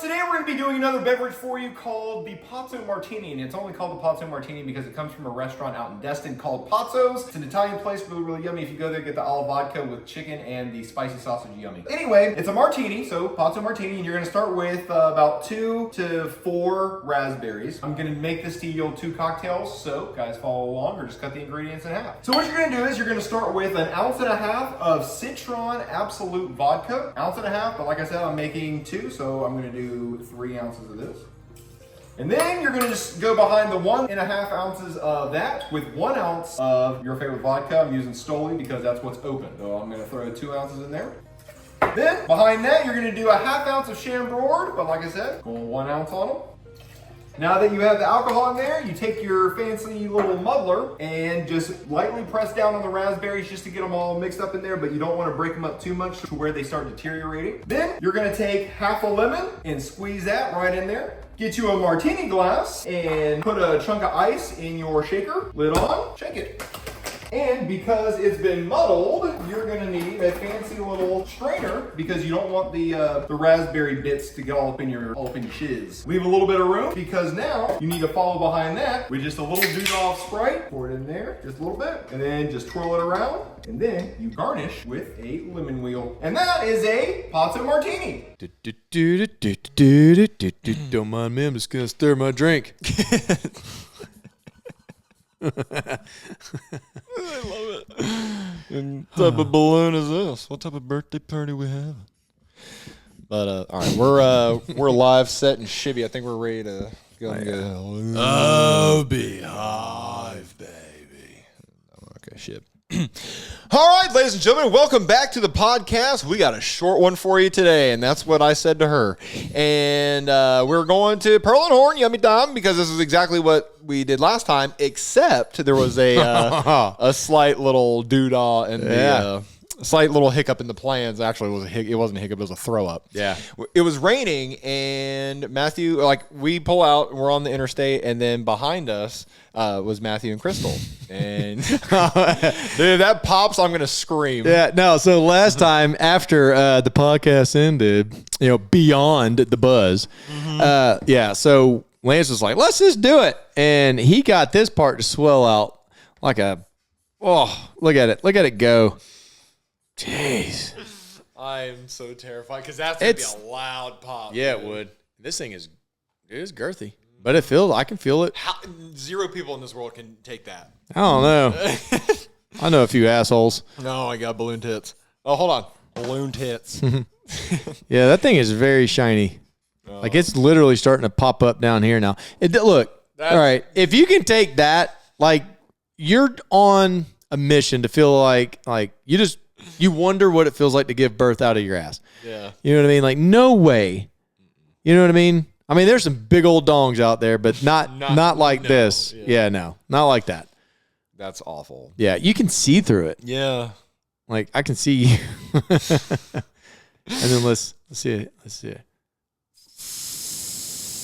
today we're going to be doing another beverage for you called the Pazzo Martini, and it's only called the Pazzo Martini because it comes from a restaurant out in Destin called Pazzo's. It's an Italian place, really, really yummy. If you go there, get the olive vodka with chicken and the spicy sausage, yummy. Anyway, it's a martini, so Pazzo Martini, and you're going to start with about 2 to 4 raspberries. I'm going to make this to yield 2 cocktails, so guys follow along or just cut the ingredients in half. So what you're going to do is you're going to start with 1.5 ounces of Cintron Absolute Vodka. 1.5 ounces, but like I said, I'm making 2, so I'm going to do 3 ounces of this. And then you're going to just go behind the 1.5 ounces of that with 1 ounce of your favorite vodka. I'm using Stoli because that's what's open. So I'm going to throw 2 ounces in there. Then behind that, you're going to do 1/2 ounce of Chambord, but like I said, going 1 ounce on them. Now that you have the alcohol in there, you take your fancy little muddler and just lightly press down on the raspberries just to get them all mixed up in there, but you don't want to break them up too much to where they start deteriorating. Then you're going to take half a lemon and squeeze that right in there. Get you a Martini glass and put a chunk of ice in your shaker. Lid on, shake it. And because it's been muddled, you're gonna need a fancy little strainer because you don't want the raspberry bits to get all up in your shiz. Leave a little bit of room because now you need to follow behind that with just a little doodah of Sprite. Pour it in there, just a little bit, and then just twirl it around. And then you garnish with a lemon wheel. And that is a Pazzo Martini. Don't mind me, I'm just gonna stir my drink. I love it. What type of balloon is this? What type of birthday party we have? But all right, we're live, set, and shibby. I think we're ready to go. Oh, beehive, baby. Okay, shit. All right, ladies and gentlemen, welcome back to the podcast. We got a short one for you today, and that's what I said to her. And we're going to Pearl and Horn, Yummy Dime, because this is exactly what we did last time, except there was a slight little doodah and a slight little hiccup in the plans. Actually, it wasn't a hiccup, it was a throw up. Yeah. It was raining, and Matthew, we pull out, and we're on the interstate, and then behind us was Matthew and Crystal. And dude, that pops, I'm going to scream. Yeah, no, so last time after the podcast ended, Beyond the buzz, so Lance was like, let's just do it. And he got this part to swell out like look at it go. Jeez. I'm so terrified because that's going to be a loud pop. Yeah, dude. It would. This thing is girthy, but I can feel it. 0 people in this world can take that. I don't know. I know a few assholes. No, I got balloon tits. Oh, hold on. Balloon tits. Yeah, that thing is very shiny. Like it's literally starting to pop up down here now. Look, all right, if you can take that, you're on a mission to feel like you wonder what it feels like to give birth out of your ass. Yeah. You know what I mean? Like, no way. You know what I mean? I mean, there's some big old dongs out there, but not like this. Yeah, no. Not like that. That's awful. Yeah, you can see through it. Yeah. Like, I can see you. And then let's see it. Let's see it.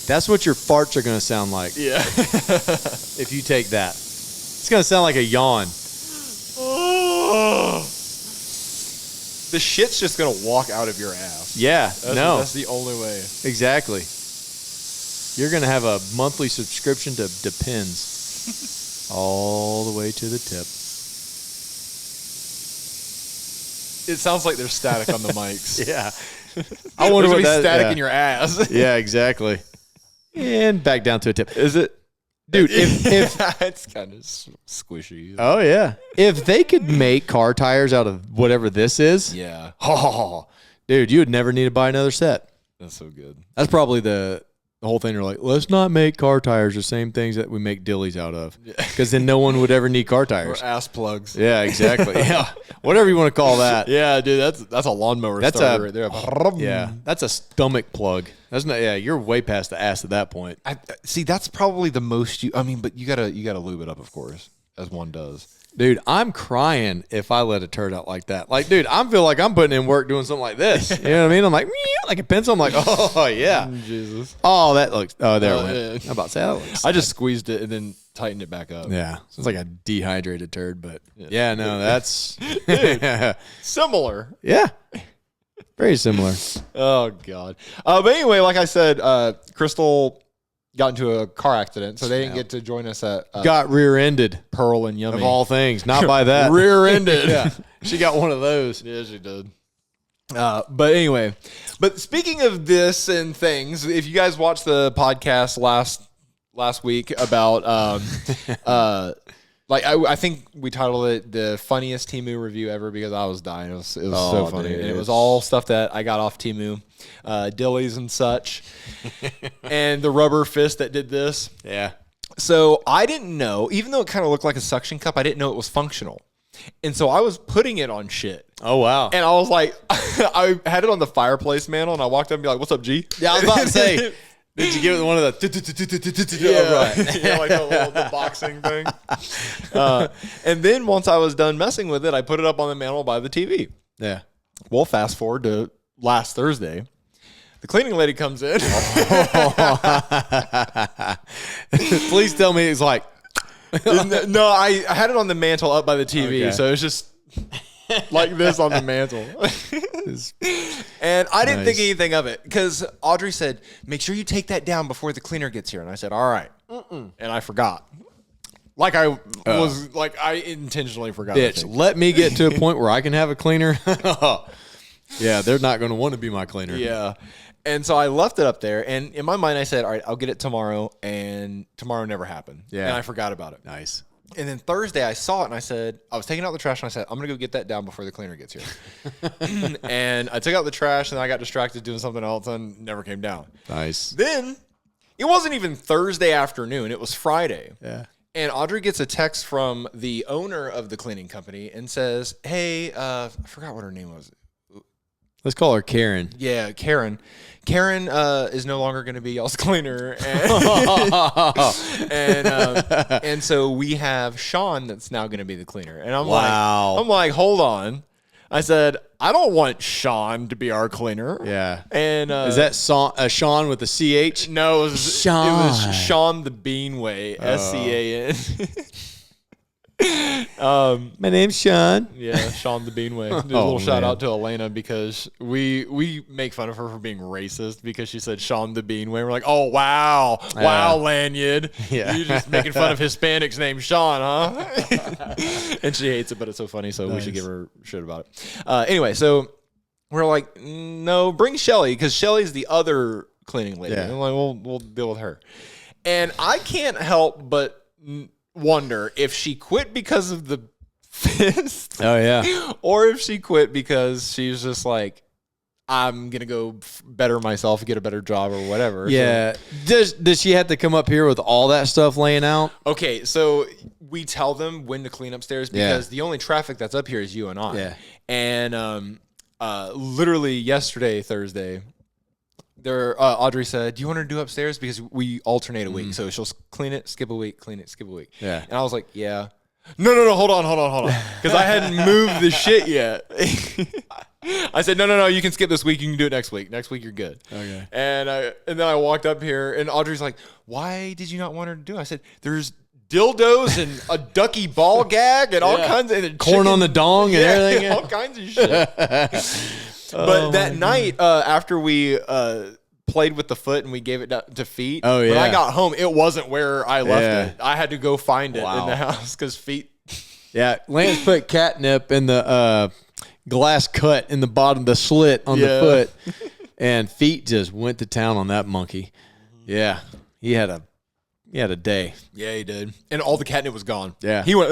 That's what your farts are going to sound like. Yeah. If you take that. It's going to sound like a yawn. The shit's just going to walk out of your ass. Yeah, That's the only way. Exactly. You're going to have a monthly subscription to Depends. All the way to the tip. It sounds like there's static on the mics. Yeah. I wonder what that static in your ass. Yeah, exactly. And back down to a tip. Is it? Dude, if it's kind of squishy. Oh, yeah. If they could make car tires out of whatever this is. Yeah. Oh, dude, you would never need to buy another set. That's so good. That's probably the whole thing. They're like, let's not make car tires the same things that we make dillies out of. Because then no one would ever need car tires. Or ass plugs. Yeah, exactly. Yeah. Whatever you want to call that. Yeah, dude, that's a lawnmower starter right there. Yeah, that's a stomach plug. That's not. Yeah, you're way past the ass at that point. See, that's probably the most but you gotta lube it up, of course, as one does. Dude, I'm crying if I let a turd out like that. Like, dude, I feel like I'm putting in work doing something like this. You know what I mean? I'm like a pencil. I'm like, oh, yeah. Jesus. Oh, that looks, there it went. Yeah. How about that? I just squeezed it and then tightened it back up. Yeah. So it's like a dehydrated turd, but no, that's. Dude, similar. Yeah. Very similar. Oh God. But anyway, like I said, Crystal got into a car accident, so they didn't get to join us at Got rear-ended. Pearl and Yummy. Of all things. Not by that. Rear-ended. Yeah. She got one of those. Yeah, she did. But anyway, speaking of this and things, if you guys watched the podcast last week about I think we titled it the funniest Temu review ever because I was dying. It was so funny. Dude, and it was all stuff that I got off Temu, dillies and such, and the rubber fist that did this. Yeah. So I didn't know, even though it kind of looked like a suction cup, I didn't know it was functional. And so I was putting it on shit. Oh, wow. And I was like, I had it on the fireplace mantle, and I walked up and be like, "What's up, G?" Yeah, I was about to say, did you give it one of the... Yeah, like the boxing thing. And then once I was done messing with it, I put it up on the mantle by the TV. Yeah. Well, fast forward to last Thursday. The cleaning lady comes in. Please tell me it's like... No, I had it on the mantle up by the TV, Okay. so it's just like this on the mantle. And I didn't think anything of it because Audrey said, "Make sure you take that down before the cleaner gets here." And I said, "All right." And I forgot. Like I intentionally forgot. Bitch, let me get to a point where I can have a cleaner. Yeah, they're not going to want to be my cleaner. Yeah. And so I left it up there, and in my mind I said, "All right, I'll get it tomorrow," and tomorrow never happened. Yeah. And I forgot about it. Nice. And then Thursday I saw it, and I said, I was taking out the trash, and I said, "I'm going to go get that down before the cleaner gets here." And I took out the trash, and I got distracted doing something else and never came down. Nice. Then it wasn't even Thursday afternoon. It was Friday. Yeah. And Audrey gets a text from the owner of the cleaning company and says, "Hey, I forgot what her name was. Let's call her Karen. Yeah, Karen. Karen is no longer going to be y'all's cleaner." And so we have Sean that's now going to be the cleaner. And I'm like, hold on. I said, I don't want Sean to be our cleaner. Yeah. And is that Sean with the CH? No, it was Sean. It was Sean the Beanway, SCAN. My name's Sean. Yeah, Sean the Beanway. A little shout out to Elena because we make fun of her for being racist because she said Sean the Beanway. We're like, "Oh wow, Lanyard, Yeah. you're just making fun of Hispanics named Sean, huh?" And she hates it, but it's so funny, so we should give her shit about it. Anyway, so we're like, "No, bring Shelly because Shelly's the other cleaning lady." Yeah. And I'm like, we'll deal with her. And I can't help but wonder if she quit because of the fist. Oh, yeah. Or if she quit because she's just like, I'm going to go better myself, get a better job or whatever. Yeah. Does she have to come up here with all that stuff laying out? Okay, so we tell them when to clean upstairs because the only traffic that's up here is you and I. Yeah. And literally yesterday, Thursday, Audrey said, "Do you want her to do upstairs?" Because we alternate a week. So she'll clean it, skip a week, clean it, skip a week. Yeah. And I was like, "Yeah." No, hold on. Because I hadn't moved the shit yet. I said, no, you can skip this week. You can do it next week. Next week, you're good. Okay. And then I walked up here, and Audrey's like, "Why did you not want her to do it?" I said, "There's dildos and a ducky ball gag and all kinds of corn on the dong and everything. All kinds of shit." But that night, after we played with the foot and we gave it to feet, when I got home, it wasn't where I left it. I had to go find it in the house because feet. Yeah, Lance put catnip in the glass cut in the bottom, the slit on the foot, and feet just went to town on that monkey. Yeah, he had a day. Yeah, he did. And all the catnip was gone. Yeah. He went,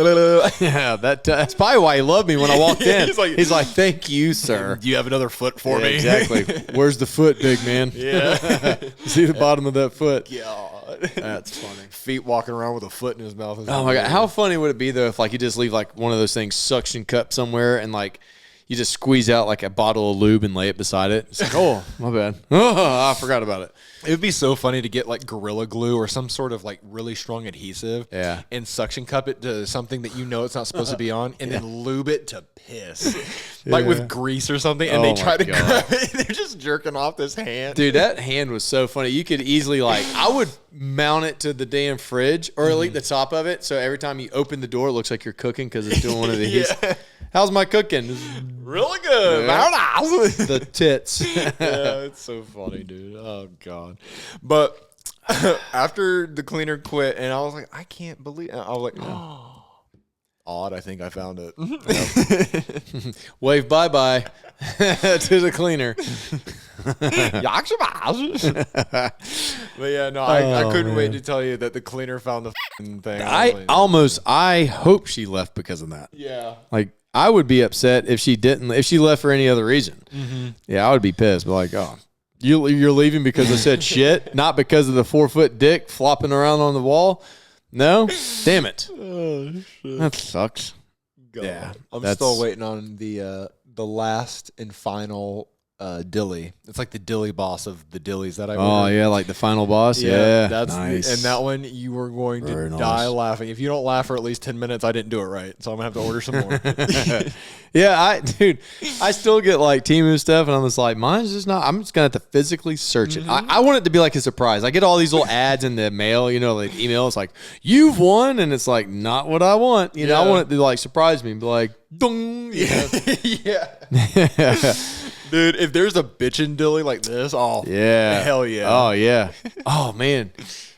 Yeah, that's probably why he loved me when I walked in. He's like, "Thank you, sir." "Do you have another foot for me?" Exactly. Where's the foot, big man? Yeah. See the bottom of that foot? God. That's funny. Feet walking around with a foot in his mouth. Oh my God. How funny would it be though if like you just leave like one of those things suction cup somewhere and like you just squeeze out like a bottle of lube and lay it beside it? It's like, oh, my bad. Oh, I forgot about it. It would be so funny to get like Gorilla Glue or some sort of like really strong adhesive and suction cup it to something that you know it's not supposed to be on and then lube it to piss. Like with grease or something. And they try to grab it. They're just jerking off this hand. Dude, that hand was so funny. You could easily like, I would mount it to the damn fridge or at least the top of it. So every time you open the door, it looks like you're cooking because it's doing one of these. How's my cooking? Really good. Yeah. Very nice. The tits. Yeah, it's so funny, dude. Oh god. But after the cleaner quit, and I was like, I can't believe it. I was like, odd. I think I found it. Wave bye-bye to the cleaner. But yeah, no, I couldn't wait to tell you that the cleaner found the thing. I hope she left because of that. Yeah. Like, I would be upset if she didn't, if she left for any other reason. Mm-hmm. Yeah, I would be pissed. But like, oh, you're leaving because I said shit, not because of the 4-foot dick flopping around on the wall. No, damn it. Oh, shit. That sucks. God. Yeah, I'm still waiting on the last and final dilly. It's like the dilly boss of the dillies that I ordered. Oh yeah, like the final boss. Yeah, that's nice. and that one you were going to Very die nice. laughing. If you don't laugh for at least 10 minutes, I didn't do it right. So I'm gonna have to order some more. Yeah, I still get like Temu stuff, and I'm just like, mine's just not. I'm just gonna have to physically search it. I want it to be like a surprise. I get all these little ads in the mail, like email. It's like, you've won, and it's like not what I want. You know, I want it to like surprise me and be like, dong. Yeah. Dude, if there's a bitchin' dilly like this, Yeah. hell yeah. Oh yeah. Oh man.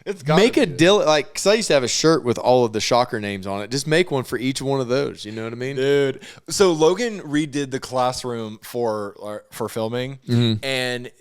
It's gotta Make a be. dilly, like, because I used to have a shirt with all of the shocker names on it. Just make one for each one of those. You know what I mean? Dude. So Logan redid the classroom for filming, and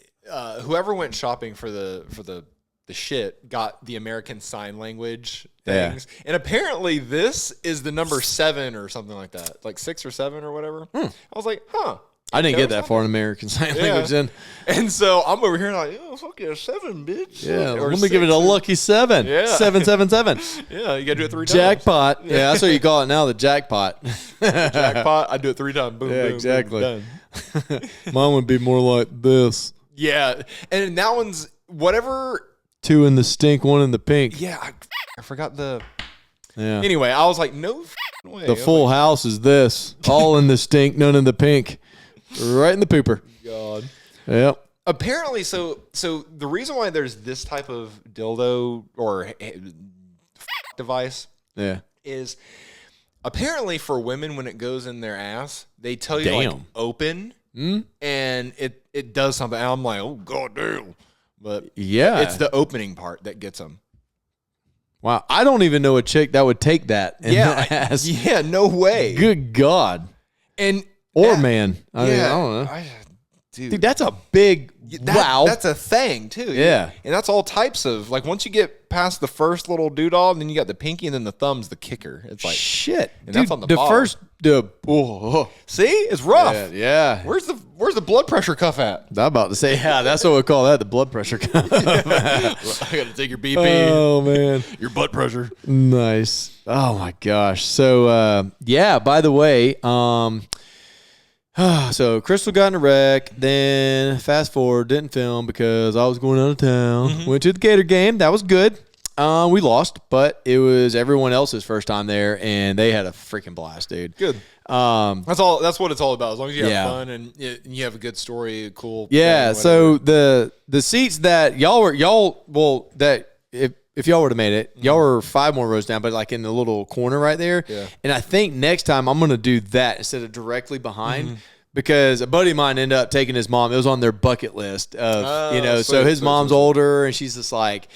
whoever went shopping for the shit got the American Sign Language things, and apparently this is the number 7 or something like that, like 6 or 7 or whatever. I was like, huh. I didn't get that far in American Sign Language then. And so I'm over here like, oh, fuck yeah, 7, bitch. Yeah, Or let me give it a 6. lucky 7. Yeah. 777. Yeah, you gotta do it 3 times. Jackpot. Yeah, that's what you call it now, the jackpot. Jackpot. I do it 3 times. Boom, Yeah, boom, exactly. Boom, done. Mine would be more like this. Yeah, and that one's whatever. 2 in the stink, 1 in the pink. Yeah, I forgot the. Yeah. Anyway, I was like, no way. The full house is this. All in the stink, none in the pink. Right in the pooper. God. Yep. Apparently, so the reason why there's this type of dildo or device Yeah. is apparently for women when it goes in their ass, they tell you to like open and it does something. And I'm like, oh god damn. But Yeah. it's the opening part that gets them. Wow. I don't even know a chick that would take that in the ass. Yeah, no way. Good God. And Or man. I mean, I don't know. Dude, That's a big wow. That's a thing too. Yeah. And that's all types of like once you get past the first little doodle, then you got the pinky and then the thumb's the kicker. It's like shit. and Dude, that's on the bottom. first See? It's rough. Yeah. Where's the blood pressure cuff at? I'm about to say, yeah, that's what we call that, the blood pressure cuff. I gotta take your BP. Oh man. Your blood pressure. Nice. Oh my gosh. So yeah, by the way, so Crystal got in a wreck, then fast forward, didn't film because I was going out of town. Went to the Gator game. That was good. We lost, but it was everyone else's first time there, and they had a freaking blast, dude. Good. That's all. That's what it's all about. As long as you have fun and you have a good story, cool. Yeah. thing, So the seats that if y'all would have made it, y'all were 5 more rows down, but like in the little corner right there. Yeah. And I think next time I'm gonna do that instead of directly behind. Because a buddy of mine ended up taking his mom. It was on their bucket list of, so his mom's older and she's just like,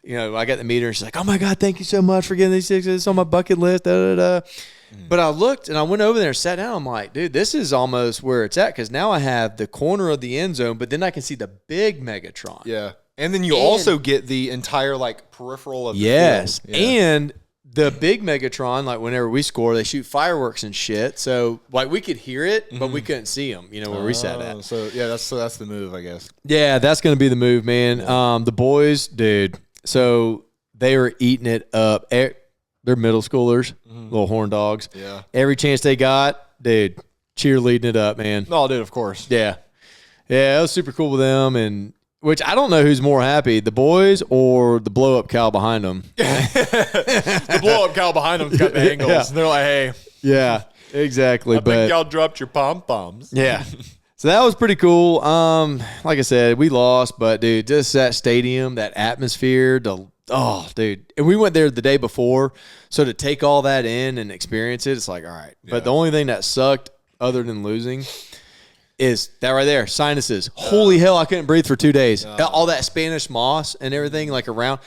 I got to meet her and she's like, oh my God, thank you so much for getting these tickets. It's on my bucket list. But I looked and I went over there and sat down. I'm like, dude, this is almost where it's at. Because now I have the corner of the end zone, but then I can see the big Megatron. Yeah. And then you also get the entire like peripheral of the Yes. field. Yeah. And the big Megatron, like whenever we score, they shoot fireworks and shit. So like we could hear it, but we couldn't see them, where we sat at. So yeah, that's the move, I guess. Yeah, that's going to be the move, man. The boys, dude, so they were eating it up. They're middle schoolers, little horn dogs. Yeah. Every chance they got, dude, cheerleading it up, man. Oh, dude, of course. Yeah. Yeah, it was super cool with them. And which I don't know who's more happy, the boys or the blow-up cow behind them. The blow-up cow behind them's got the angles. Yeah. They're like, hey, Yeah, exactly. I think y'all dropped your pom-poms. Yeah. So that was pretty cool. Like I said, we lost, but dude, just that stadium, that atmosphere, the Oh, dude. And we went there the day before. So to take all that in and experience it, it's like, all right. Yeah. But the only thing that sucked other than losing is that right there, sinuses. Holy hell, I couldn't breathe for 2 days. All that Spanish moss and everything like around.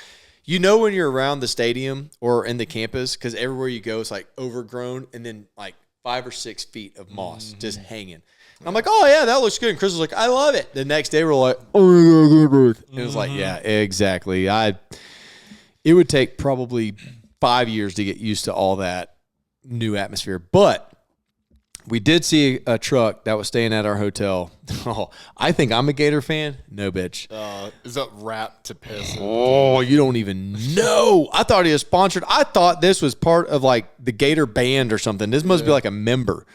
You know when you're around the stadium or in the campus, because everywhere you go, it's like overgrown and then like 5 or 6 feet of moss just hanging. I'm like, oh, yeah, that looks good. And Chris was like, I love it. The next day, we're like, oh, and it was like, yeah, exactly. It would take probably 5 years to get used to all that new atmosphere. But we did see a truck that was staying at our hotel. Oh, I think I'm a Gator fan. No, bitch. Is that wrapped to piss? Oh, you don't even know. I thought he was sponsored. I thought this was part of like the Gator band or something. This must be like a member.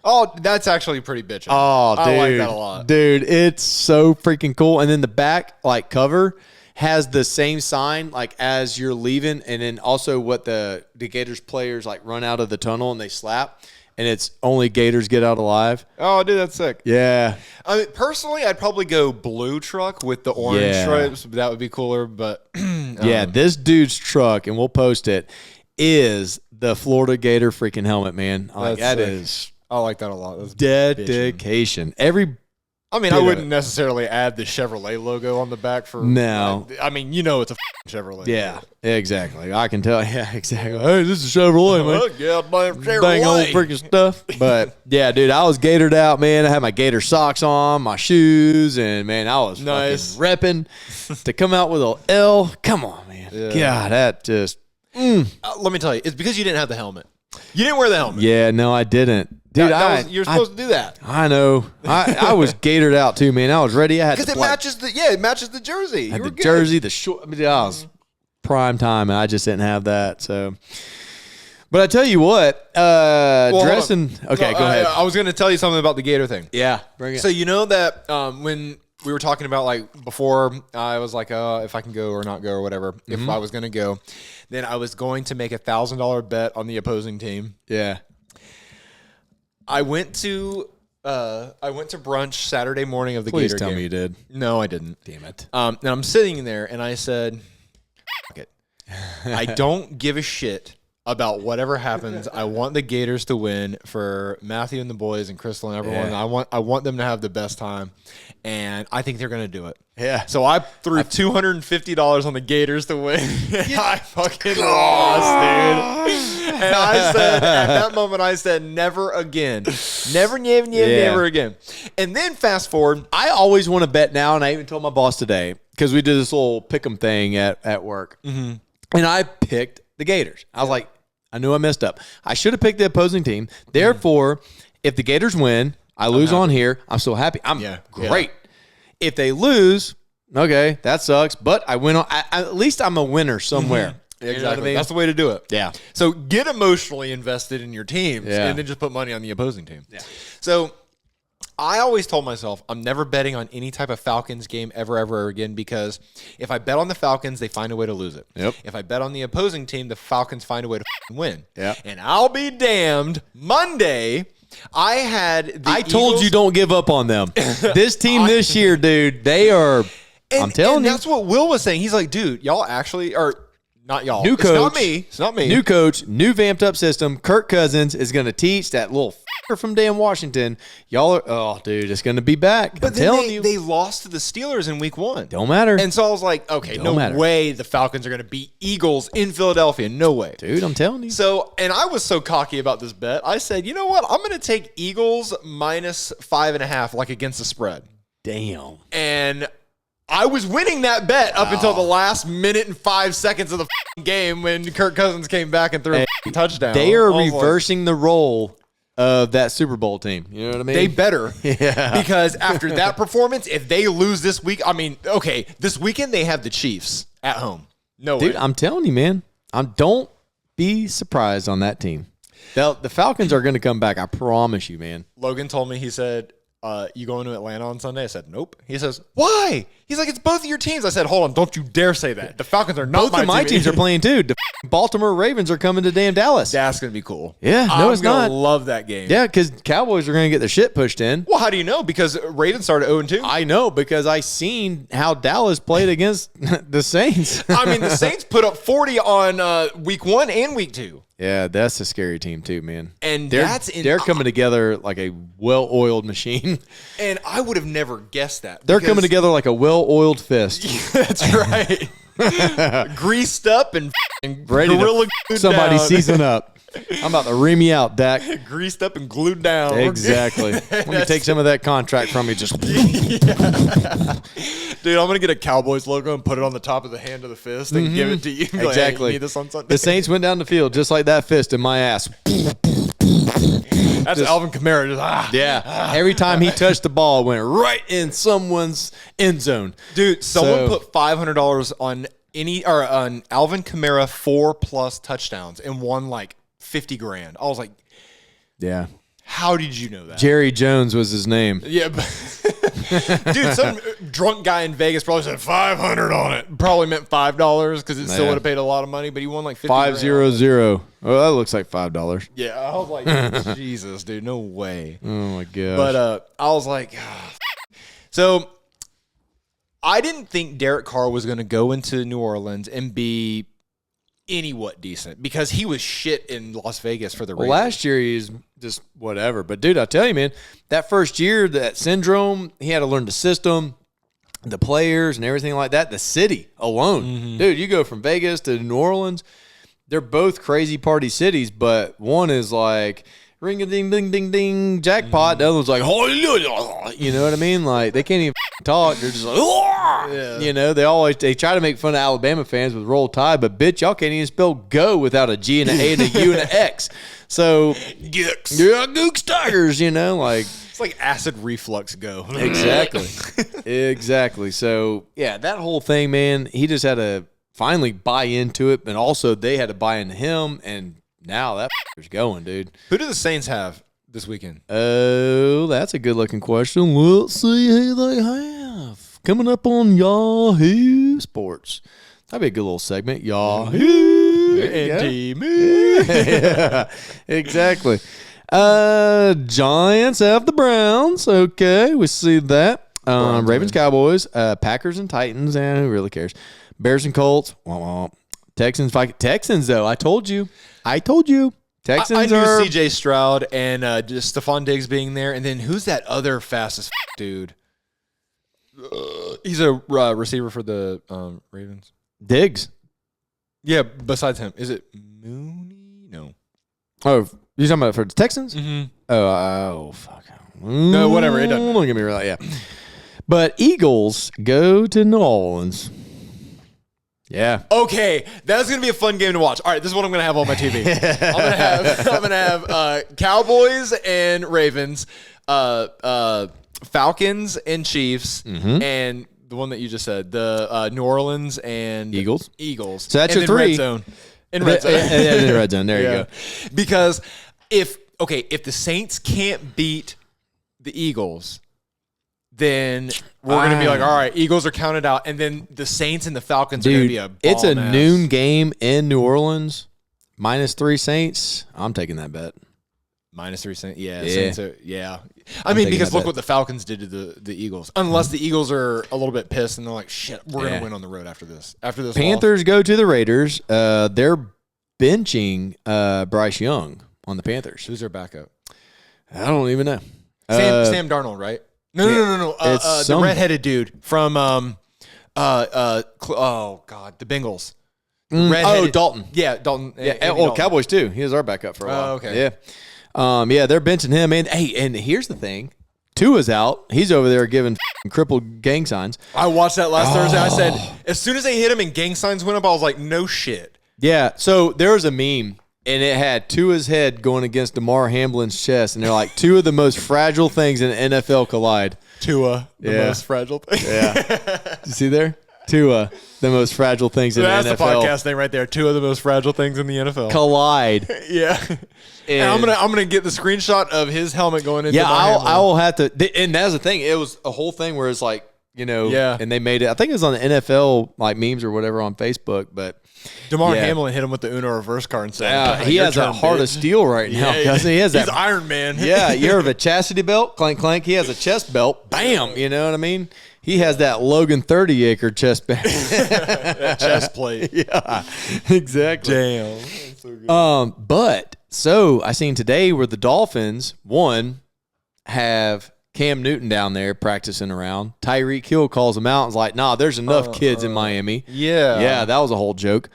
Oh, that's actually pretty bitchin'. Oh, dude. I like that a lot. Dude, it's so freaking cool. And then the back like cover has the same sign like as you're leaving, and then also what the Gators players like run out of the tunnel and they slap, and it's only Gators get out alive. Oh, dude, that's sick. Yeah. I mean, personally, I'd probably go blue truck with the orange stripes. That would be cooler, but yeah, this dude's truck, and we'll post it, is the Florida Gator freaking helmet, man. Like, that is I like that a lot. That's dedication. I mean, I wouldn't necessarily add the Chevrolet logo on the back for. No. I mean, you know it's a Chevrolet. Yeah, exactly. I can tell. Yeah, exactly. Hey, this is Chevrolet, man. Yeah, Chevrolet. Dang old freaking stuff. But, yeah, dude, I was Gatored out, man. I had my Gator socks on, my shoes, and, man, I was fucking repping to come out with a L. Come on, man. Yeah. God, that just. Let me tell you, it's because you didn't have the helmet. You didn't wear the helmet. Yeah, no, I didn't. Dude, you're supposed to do that. I know. I was Gatored out too, man. I was ready. I had because it matches the jersey. You were the jersey, the short. I mean, I was prime time, and I just didn't have that. So, but I tell you what, dressing. Okay, go ahead. I was going to tell you something about the Gator thing. Yeah, bring it. So you know that when we were talking about like before, I was like, if I can go or not go or whatever. If I was going to go, then I was going to make $1,000 bet on the opposing team. Yeah. I went to brunch Saturday morning of the Gator game. Please tell me you did. No, I didn't. Damn it. And I'm sitting there, and I said, "Fuck it. I don't give a shit about whatever happens. I want the Gators to win for Matthew and the boys and Crystal and everyone. Yeah. I want them to have the best time, and I think they're going to do it." Yeah. So I threw $250 on the Gators to win. I fucking lost, dude. And I said, at that moment, I said, never again. Never again. And then fast forward. I always want to bet now, and I even told my boss today, because we did this little pick'em thing at work. Mm-hmm. And I picked the Gators. I was like, I knew I messed up. I should have picked the opposing team. Therefore, if the Gators win, I lose on here, I'm still happy. I'm great. Yeah. If they lose, okay, that sucks. But I win on. At least I'm a winner somewhere. Mm-hmm. Exactly. You know what I mean? That's the way to do it. Yeah. So get emotionally invested in your teams, and then just put money on the opposing team. Yeah. So I always told myself I'm never betting on any type of Falcons game ever again, because if I bet on the Falcons, they find a way to lose it. Yep. If I bet on the opposing team, the Falcons find a way to win. Yeah. And I'll be damned. Monday, I told you don't give up on them. This team this year, dude, they are. I'm telling you. That's what Will was saying. He's like, dude, y'all actually are. Not y'all. New coach. It's not me. New coach, new vamped up system. Kirk Cousins is going to teach that little from Dan Washington. Y'all are, dude, it's going to be back. But then they lost to the Steelers in week 1. Don't matter. And so I was like, okay, no way the Falcons are going to beat Eagles in Philadelphia. No way. Dude, I'm telling you. So, and I was so cocky about this bet. I said, you know what? I'm going to take Eagles minus 5.5, like against the spread. Damn. And I was winning that bet up until the last minute and 5 seconds of the game when Kirk Cousins came back and threw a touchdown. They are reversing the role of that Super Bowl team. You know what I mean? They better. Yeah. Because after that performance, if they lose this week, I mean, okay, this weekend they have the Chiefs at home. No way. Dude, I'm telling you, man. Don't be surprised on that team. The Falcons are going to come back. I promise you, man. Logan told me, he said, you going to Atlanta on Sunday? I said, nope. He says, why? He's like, it's both of your teams. I said, hold on, don't you dare say that. The Falcons are not Both of my teams are playing too. The Baltimore Ravens are coming to damn Dallas. That's going to be cool. Yeah, no, it's not. I'm going to love that game. Yeah, because Cowboys are going to get their shit pushed in. Well, how do you know? Because Ravens started 0-2. I know because I seen how Dallas played against the Saints. I mean, the Saints put up 40 on week 1 and week 2. Yeah, that's a scary team too, man. And they're coming together like a well-oiled machine. And I would have never guessed that. They're coming together like a well-oiled fist. That's right. Greased up and Ready gorilla to somebody down. season up. I'm about to ream you out, Dak. Greased up and glued down. Exactly. Let me take some of that contract from you. Just Dude, I'm going to get a Cowboys logo and put it on the top of the hand of the fist and give it to you. Like, exactly. hey, you need this on Sunday. The Saints went down the field just like that fist in my ass. That's Alvin Kamara. Yeah. Every time he touched the ball, it went right in someone's end zone. Dude, someone put $500 on on Alvin Kamara 4+ touchdowns and won like $50,000. I was like, yeah. How did you know that? Jerry Jones was his name. Yeah, dude, some drunk guy in Vegas probably said 500 on it. Probably meant $5 because it still would have paid a lot of money, but he won like 500. Oh, that looks like $5. Yeah, I was like, Jesus, dude, no way. Oh my gosh. But I was like, so I didn't think Derek Carr was going to go into New Orleans and be anywhat decent because he was shit in Las Vegas for the Raiders. Last year he's just whatever. But dude, I tell you, man, that first year, that syndrome, he had to learn the system, the players, and everything like that. The city alone, dude. You go from Vegas to New Orleans. They're both crazy party cities, but one is like ring a ding ding ding ding jackpot. The other one's like you know what I mean? Like they can't even talk. They're just like you know. They try to make fun of Alabama fans with Roll Tide, but bitch, y'all can't even spell go without a G and an A and a U and an X. So Gooks. yeah, Gooks Tigers. You know, like it's like acid reflux go. Exactly, exactly. So yeah, that whole thing, man. He just had to finally buy into it, but also they had to buy into him, and now that is going, dude. Who do the Saints have this weekend? Oh, that's a good-looking question. Let's see who they have. Coming up on Yahoo Sports. That'd be a good little segment. Yahoo. Yeah, exactly. Giants have the Browns. Okay, we see that. Ravens, Cowboys, Packers and Titans. Who really cares? Bears and Colts. Womp womp. Texans, Vikings. Texans, though. I told you. Texans I knew are C.J. Stroud and just Stephon Diggs being there. And then who's that other fastest dude? He's a receiver for the Ravens. Diggs. Yeah, besides him. Is it Mooney? No. Oh, you talking about for the Texans? Mm-hmm. Oh, fuck. No, whatever. It doesn't. Don't get me right. Yeah. But Eagles go to New Orleans. Yeah. Okay, that's gonna be a fun game to watch. All right, this is what I'm gonna have on my TV. I'm gonna have Cowboys and Ravens, Falcons and Chiefs, and the one that you just said, the New Orleans and Eagles. So that's your then three. Red zone. In red zone. In the red zone. There you go. Because if the Saints can't beat the Eagles, then we're going to be like, all right, Eagles are counted out. And then the Saints and the Falcons are going to be a bomb it's a ass. noon game in New Orleans. -3 Saints. I'm taking that bet. -3 Saints. Yeah. Yeah. Saints are, yeah. I mean, taking because that look bet. what the Falcons did to the Eagles. Unless the Eagles are a little bit pissed and they're like, shit, we're going to win on the road after this. After this Panthers go to the Raiders. They're benching Bryce Young on the Panthers. Who's their backup? I don't even know. Sam Darnold, right? No. It's the redheaded dude from oh god, the Bengals. Dalton. Yeah, Dalton. Yeah, Andy Dalton. Cowboys too. He was our backup for a while. Oh, okay. Yeah. Yeah, they're benching him. And hey, and here's the thing. Tua's out. He's over there giving crippled gang signs. I watched that last Thursday. I said, as soon as they hit him and gang signs went up, I was like, no shit. Yeah. So there was a meme, and it had Tua's head going against DeMar Hamlin's chest, and they're like, two of the most fragile things in the NFL collide. Tua, the Yeah. most fragile thing. Yeah. You see there? Tua, the most fragile things in That's the the NFL. podcast name right there. Two of the most fragile things in the NFL. collide. Yeah. And I'm gonna get the screenshot of his helmet going into Yeah, my I will have to. And that's the thing. It was a whole thing where it's like Yeah. and they made it. I think it was on the NFL like memes or whatever on Facebook, but DeMar Yeah. Hamlin hit him with the Uno reverse card and said, he "Your has turn, a heart of bitch." steel right now. Cause he has He's that. Iron Man. Yeah, you heard of a chastity belt? Clank, clank. He has a chest belt. Bam. You know what I mean? He has that Logan 30-acre chest belt. That chest plate. Yeah, exactly. Damn. That's so good. But so I seen today where the Dolphins have Cam Newton down there practicing around. Tyreek Hill calls him out and is like, "Nah, there's enough kids in Miami." Yeah. That was a whole joke.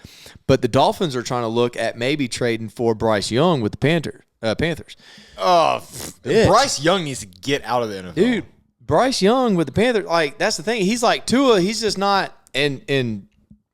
But the Dolphins are trying to look at maybe trading for Bryce Young with the Panthers. Oh, Bitch. Bryce Young needs to get out of the NFL. Dude, Bryce Young with the Panthers, like that's the thing. He's like Tua. He's just not and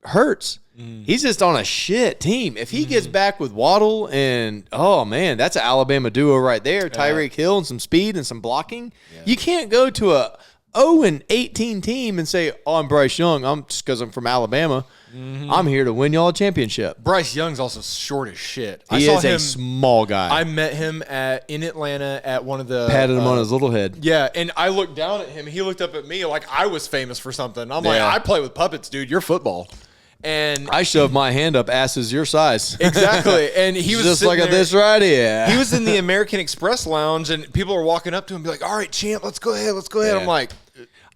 Hurts. He's just on a shit team. If he gets back with Waddle and oh man, that's an Alabama duo right there. Tyreek Hill and some speed and some blocking. You can't go to a 0-18 team and say, "Oh, I'm Bryce Young. I'm just because I'm from Alabama. I'm here to win y'all a championship." Bryce Young's also short as shit. He is a small guy. I met him in Atlanta at one of the Patted him on his little head. Yeah, and I looked down at him. He looked up at me like I was famous for something. I'm like, Yeah. I play with puppets, dude. You're football. And I shoved my hand up, asses your size. exactly. And he was just sitting like there, this right here. He was in the American Express lounge, and people are walking up to him and be like, "All right, champ, let's go ahead. Let's go ahead." Yeah. I'm like,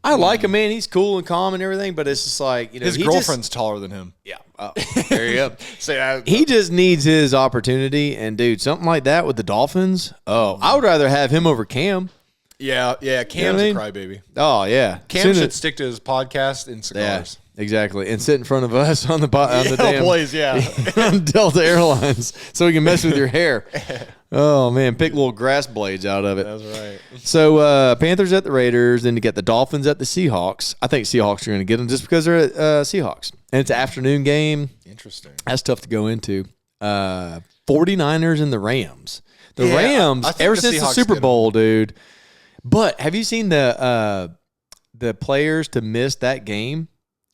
I like him, man. He's cool and calm and everything, but it's just like, his he girlfriend's taller than him. Just, yeah. Oh, there you go. So He just needs his opportunity, and dude, something like that with the Dolphins. Oh, I would rather have him over Cam. yeah. Cam's mean? a crybaby. Oh yeah, Cam Soon should as- stick to his podcast and Yeah, cigars. exactly, and sit in front of us on the damn boys, yeah. on Delta Airlines, so we can mess with your hair. Oh man, pick little grass blades out of it. That's right. So Panthers at the Raiders, then to get the Dolphins at the Seahawks. I think Seahawks are going to get them just because they're at Seahawks, and it's an afternoon game. Interesting. That's tough to go into. 49ers and the Rams. The Yeah, Rams, I think ever the since the Seahawks Super get 'em. Bowl, dude. But have you seen the players to miss that game?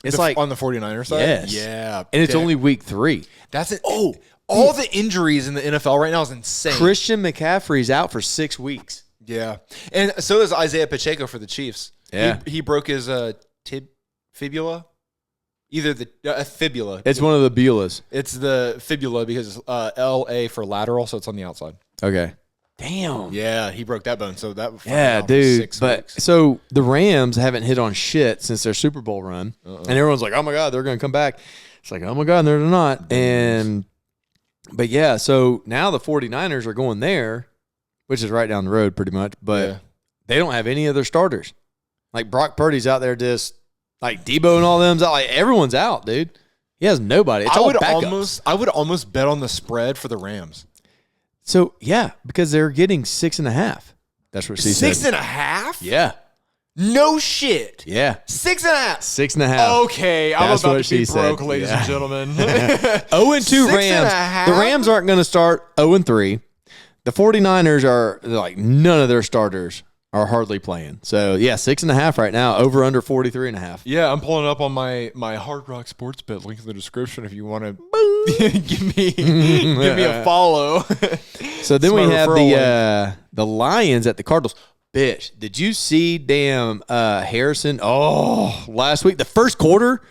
It's like, on the 49ers side? Yes. Yeah. and it's Damn. only week 3. That's it. Oh, all the injuries in the NFL right now is insane. Christian McCaffrey's out for 6 weeks. Yeah. And so is Isaiah Pacheco for the Chiefs. Yeah. He broke his fibula. Either the fibula. It's one of the Beulahs. It's the fibula because it's LA for lateral, so it's on the outside. Okay. Damn. Yeah, he broke that bone. So that Yeah, out for dude. 6 But weeks. so the Rams haven't hit on shit since their Super Bowl run, and everyone's like, "Oh my god, they're going to come back." It's like, "Oh my god, they're not." But yeah, so now the 49ers are going there, which is right down the road, pretty much. But Yeah. they don't have any other starters. Like Brock Purdy's out there, just like Debo and all them's out. Like everyone's out, dude. He has nobody. It's I all would backups. almost bet on the spread for the Rams. So yeah, because they're getting 6.5. That's what she said. 6.5? Yeah, No shit. yeah, 6.5. 6.5. Okay, I'm That's about what to be she broke, said. ladies Yeah. and gentlemen. 0-2 Rams. 6.5? The Rams aren't going to start 0-3. The 49ers are like none of their starters are hardly playing. So yeah, 6.5 right now. Over under 43.5. Yeah, I'm pulling up on my Hard Rock Sports Bet link in the description if you want to give me a follow. So then It's we my have referral the Lions at the Cardinals. Bitch, did you see damn Harrison? Oh, last week the first quarter.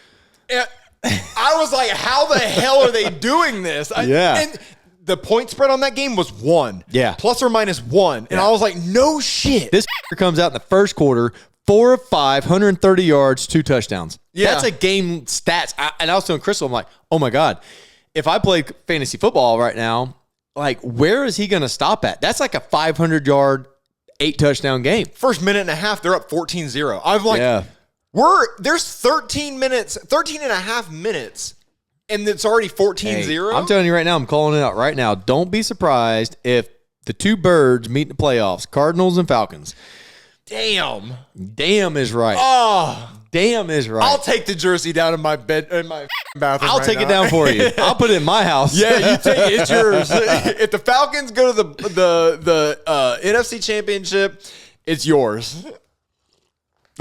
I was like, how the hell are they doing this? Yeah. And the point spread on that game was 1. Yeah. Plus or minus 1. And I was like, no shit. This comes out in the first quarter. 4 of 5, 130 yards, 2 touchdowns. Yeah. That's a game stats. And I was telling Crystal, I'm like, oh my God, if I play fantasy football right now, like where is he going to stop at? That's like a 500-yard, 8 touchdown game. First minute and a half, they're up 14-0. I'm like, Yeah. there's 13 and a half minutes, and it's already 14-0. Hey, I'm telling you right now, I'm calling it out right now. Don't be surprised if the 2 birds meet in the playoffs, Cardinals and Falcons. Damn. Damn is right. Oh, Damn is right. I'll take the jersey down in my bed, in my bathroom. I'll right take now. it down for you. I'll put it in my house. Yeah, you take it. It's yours. If the Falcons go to the NFC Championship, it's yours.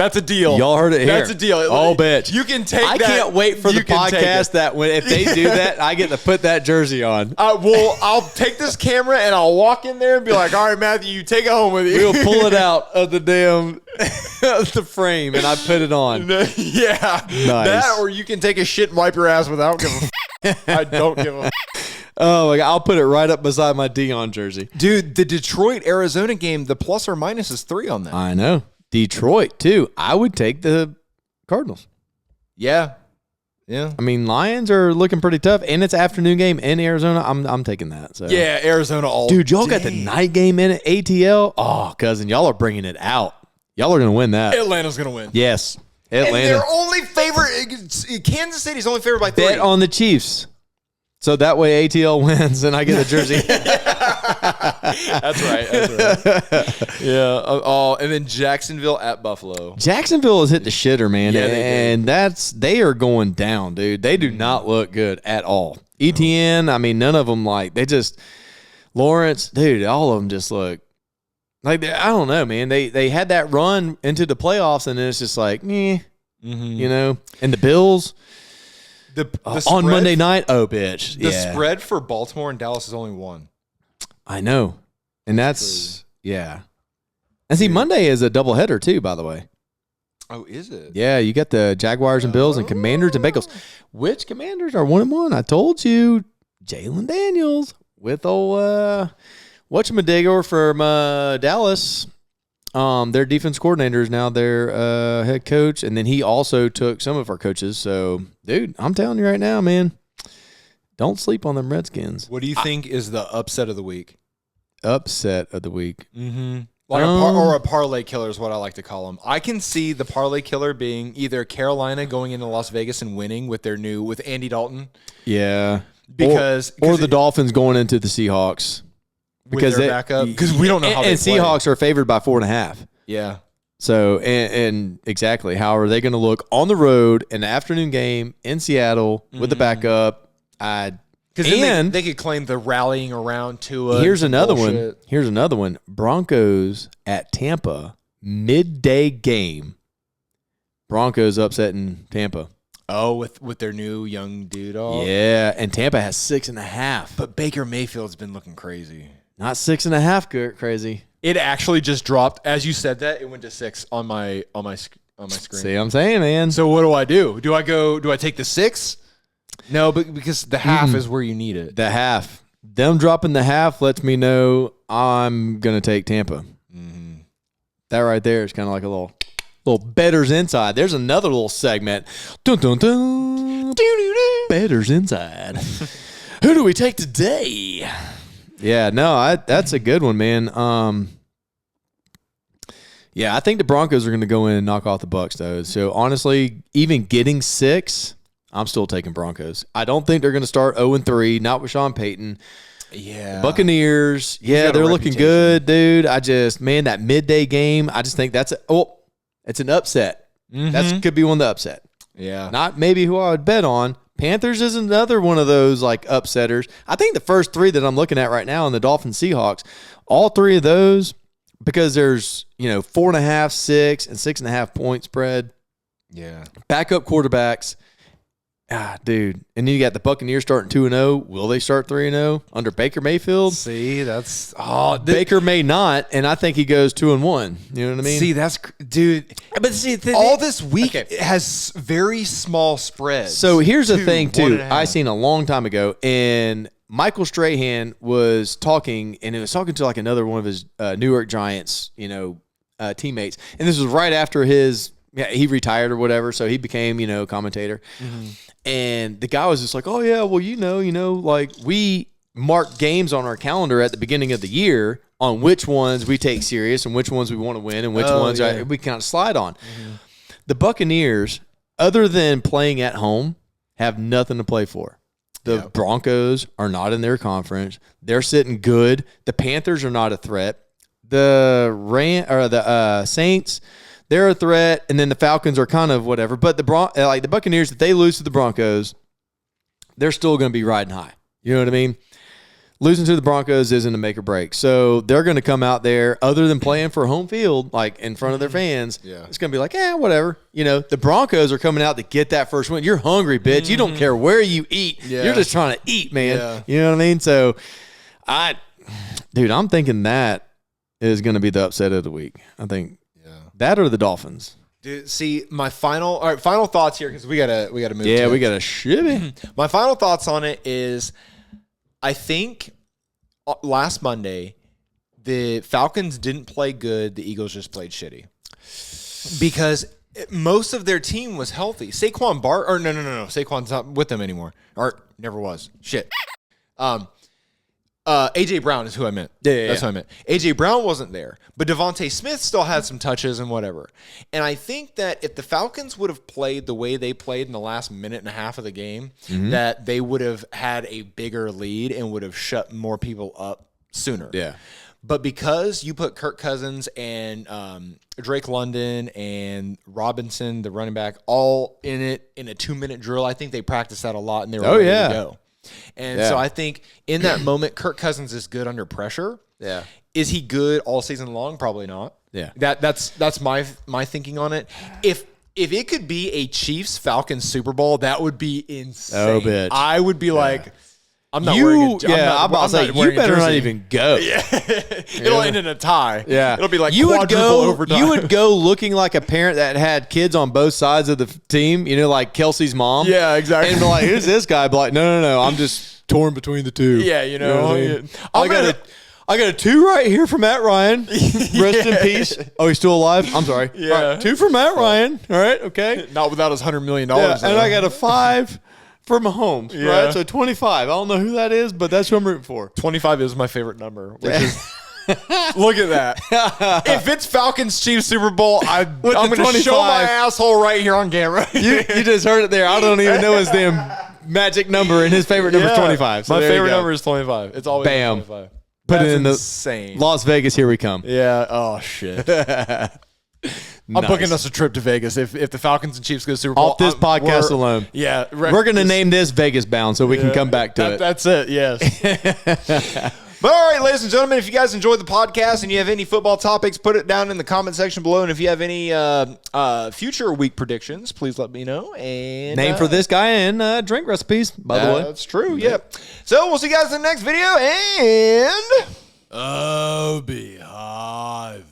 That's a deal. Y'all heard it here. That's a deal. Oh, bitch. You can take I that. can't wait for the You can take podcast it. that when if they do that, I get to put that jersey on. I'll take this camera and I'll walk in there and be like, all right, Matthew, you take it home with you. We'll pull it out of the damn the frame and I put it on. Yeah. Nice. That or you can take a shit and wipe your ass without giving a I don't give a Oh my God, I'll put it right up beside my Dion jersey. Dude, the Detroit-Arizona game, the plus or minus is 3 on that. I know. Detroit, too. I would take the Cardinals. Yeah. Yeah. I mean, Lions are looking pretty tough, and it's an afternoon game in Arizona. I'm taking that. So. Yeah, Arizona all Dude, y'all day. got the night game in at ATL? Oh, cousin, y'all are bringing it out. Y'all are going to win that. Atlanta's going to win. Yes. And Atlanta. they're only favorite. Kansas City's only favored by 3. Bet on the Chiefs. So that way ATL wins and I get a jersey. That's right. Yeah. Oh, and then Jacksonville at Buffalo. Jacksonville has hit the shitter, man. Yeah, they and they are going down, dude. They do not look good at all. ETN, I mean, none of them Lawrence, dude, all of them just look like, I don't know, man. They had that run into the playoffs and then it's just like, you know, and the Bills. The On spread, Monday night, oh, bitch. The spread for Baltimore and Dallas is only 1. I know. And that's, yeah. And see, Monday is a doubleheader, too, by the way. Oh, is it? Yeah, you got the Jaguars and Bills and Commanders and Bengals. Which Commanders are 1-1? I told you. Jalen Daniels with old whatchamadiggor from Dallas. Their defense coordinator is now their head coach, and then he also took some of our coaches. So, dude, I'm telling you right now, man, don't sleep on them Redskins. What do you think is the upset of the week? Upset of the week. Mm-hmm. Like or a parlay killer is what I like to call them. I can see the parlay killer being either Carolina going into Las Vegas and winning with Andy Dalton. Yeah. Because the Dolphins going into the Seahawks. Because their backup. Because we don't know how they play. And Seahawks are favored by 4.5. Yeah. So, and exactly, how are they going to look on the road in the afternoon game in Seattle with the backup? Because then they could claim the rallying around to Here's another one. Here's another one. Broncos at Tampa, midday game. Broncos upsetting Tampa. Oh, with their new young dude. Oh. Yeah, and Tampa has 6.5. But Baker Mayfield's been looking crazy. Not 6.5 crazy. It actually just dropped. As you said that, it went to 6 on my screen. See what I'm saying, man? So what do? Do I take the 6? No, but because the half is where you need it. The half. Them dropping the half lets me know I'm going to take Tampa. Mm-hmm. That right there is kind of like a little betters inside. There's another little segment. Dun, dun, dun. Betters inside. Who do we take today? Yeah, no, that's a good one, man. Yeah, I think the Broncos are going to go in and knock off the Bucs, though. So, honestly, even getting 6, I'm still taking Broncos. I don't think they're going to start 0-3, not with Sean Payton. Yeah. Buccaneers, yeah, they're looking good, dude. That midday game, I just think it's an upset. Mm-hmm. That could be one of the upset. Yeah. Not maybe who I would bet on. Panthers is another one of those like upsetters. I think the first 3 that I'm looking at right now in the Dolphins Seahawks, all 3 of those, because there's 4.5, 6, and 6.5 point spread. Yeah. Backup quarterbacks. Dude. And then you got the Buccaneers starting 2-0. Will they start 3-0 under Baker Mayfield? See, that's Baker may not, and I think he goes 2-1. You know what I mean? See, that's dude. But see, all this week has very small spreads. So here's the thing, too. 1.5. I seen a long time ago, and Michael Strahan was talking, and it was talking to like another one of his New York Giants, teammates. And this was right after he retired or whatever, so he became, commentator. Mm-hmm. And the guy was just like, oh, yeah, well, like we mark games on our calendar at the beginning of the year on which ones we take serious and which ones we want to win and which ones we kind of slide on. Mm-hmm. The Buccaneers, other than playing at home, have nothing to play for. The Broncos are not in their conference. They're sitting good. The Panthers are not a threat. The Saints, they're a threat, and then the Falcons are kind of whatever. But the Buccaneers, if they lose to the Broncos, they're still going to be riding high. You know what I mean? losing to the Broncos isn't a make or break. So they're going to come out there, other than playing for home field, like in front of their fans. Yeah. It's going to be like, whatever. You know, the Broncos are coming out to get that first win. You're hungry, bitch. You don't care where you eat. Yeah. You're just trying to eat, man. Yeah. You know what I mean? So, I'm thinking that is going to be the upset of the week. I think that or the Dolphins. Dude, see, my final thoughts here, because we gotta move. Yeah, to we it. got to ship it. My final thoughts on it is, I think last Monday the Falcons didn't play good. The Eagles just played shitty because most of their team was healthy. No, Saquon's not with them anymore, or never was. Shit. AJ Brown is who I meant. That's who I meant. AJ Brown wasn't there, but Devontae Smith still had some touches and whatever. And I think that if the Falcons would have played the way they played in the last minute and a half of the game, that they would have had a bigger lead and would have shut more people up sooner. Yeah. But because you put Kirk Cousins and Drake London and Robinson, the running back, all in it in a 2-minute drill, I think they practiced that a lot and they were ready to go. And so I think in that moment, Kirk Cousins is good under pressure. Yeah. Is he good all season long? Probably not. Yeah. That's my thinking on it. If it could be a Chiefs Falcons Super Bowl, that would be insane. Oh, bitch. I would be like, I'm not wearing a you better not even go. Yeah. It'll end in a tie. Yeah. It'll be like you would go overtime. You would go looking like a parent that had kids on both sides of the team, you know, like Kelsey's mom. Yeah, exactly. And be like, who's this guy? Be like, no, I'm just torn between the two. Yeah, you know. I got a 2 right here for Matt Ryan. Rest in peace. Oh, he's still alive? I'm sorry. Yeah. All right, 2 for Matt Ryan. All right, okay. Not without his $100 million. Yeah, and I got a 5 for Mahomes, right? So 25. I don't know who that is, but that's who I'm rooting for. 25 is my favorite number, which is look at that. If it's Falcons Chiefs Super Bowl, I'm going to show my asshole right here on camera. you just heard it there. I don't even know his damn magic number, and his favorite number is 25. So my favorite number is 25. It's always Bam. 25. Put That's it in insane. Las Vegas. Here we come. Yeah. Oh shit. I'm booking us a trip to Vegas if the Falcons and Chiefs go Super Bowl. Off this podcast alone. Yeah. We're going to name this Vegas Bound so we can come back to it. That's it, yes. But all right, ladies and gentlemen, if you guys enjoyed the podcast and you have any football topics, put it down in the comment section below. And if you have any future week predictions, please let me know. And name for this guy and drink recipes, by the way. That's true, yep. So we'll see you guys in the next video. And... Beehive.